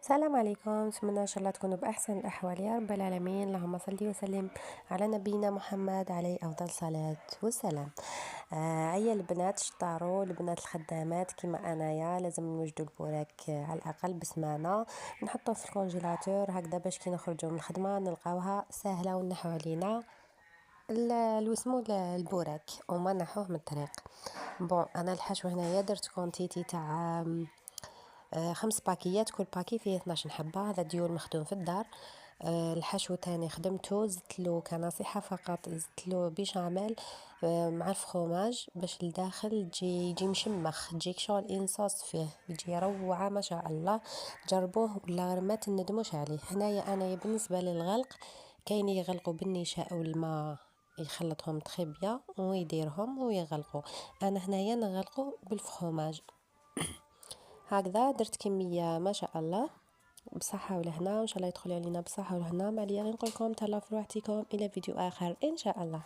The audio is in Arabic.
السلام عليكم، نتمنى ان شاء الله تكونوا باحسن الاحوال يا رب العالمين. اللهم صل وسلم على نبينا محمد عليه افضل الصلاه والسلام. هيا البنات شطاروا، البنات الخدامات كما انايا لازم نوجدوا البوراك على الاقل بسمانه، نحطوه في الكونجيلاتور هكذا باش كي نخرجوا من الخدمه نلقاوها سهله ونحو علينا الوسمو البوراك وما نحوه من الطريق. بون انا الحشو هنايا درت كونتيتي تاع 5 باكيات، كل باكي فيه 12 حبة. هذا ديول مخدوم في الدار. الحشو تاني خدمته زدتلو كنصيحة فقط، زدتلو بيشاميل مع الفخوماج باش الداخل يجي مشمخ، تجيك شغل انصاص فيه، يجي روعة ما شاء الله. جربوه ولا غير ما تندموش عليه. هنايا انا بالنسبة للغلق كاين يغلقوا بالنشاء والماء يخلطهم تخيبيا ويديرهم ويغلقوا، انا هنايا نغلقوا بالفخوماج. هكذا درت كمية ما شاء الله بصحة ولهنا، وان شاء الله يدخل علينا بصحة ولهنا. ما عليا غير نقول لكم تهلاو في روحتكم، الى فيديو اخر ان شاء الله.